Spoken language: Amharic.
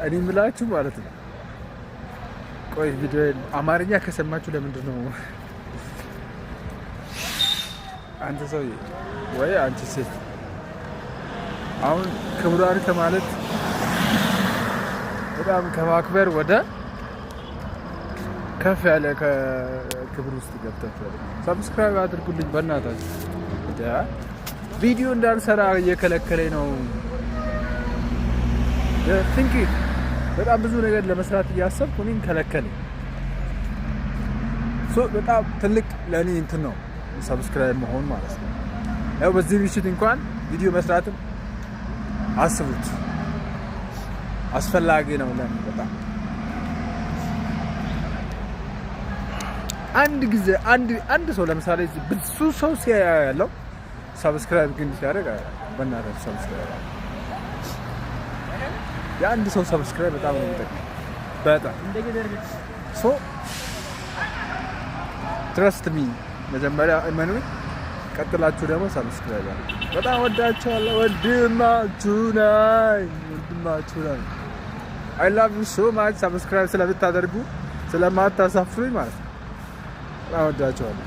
እኔ የምላችሁ ማለት ነው። ቆይ ቪዲዮ አማርኛ ከሰማችሁ ለምንድን ነው አንተ ሰው ወይ አንቺ ሴት አሁን ክብሯን ከማለት በጣም ከማክበር ወደ ከፍ ያለ ከክብር ውስጥ ገብታችሁ ሰብስክራይብ አድርጉልኝ በእናታችሁ። ቪዲዮ እንዳልሰራ እየከለከለኝ ነው። ቲንክ በጣም ብዙ ነገር ለመስራት እያሰብኩ እኔን ከለከለኝ። በጣም ትልቅ ለእኔ እንትን ነው ሰብስክራይብ መሆን ማለት ነው። ያው በዚህ ምሽት እንኳን ቪዲዮ መስራትም አስቡት አስፈላጊ ነው ለኔ በጣም። አንድ ጊዜ አንድ ሰው ለምሳሌ ብዙ ሰው ሲያያለው ሰብስክራይብ ግን ሲያደርግ በእናትህ ሰብስክራይብ የአንድ ሰው ሰብስክራይብ በጣም ነው የሚጠቅመው። በጣም ትረስት ሚ መጀመሪያ እመኑኝ፣ ቀጥላችሁ ደግሞ ሰብስክራይብ አድርጉ። በጣም ወዳችኋለሁ። ወንድማችሁ ነኝ። አይ ላቭ ዩ ሶ ማች። ሰብስክራይብ ስለምታደርጉ ስለማታሳፍሩኝ ማለት ነው። በጣም ወዳችኋለሁ።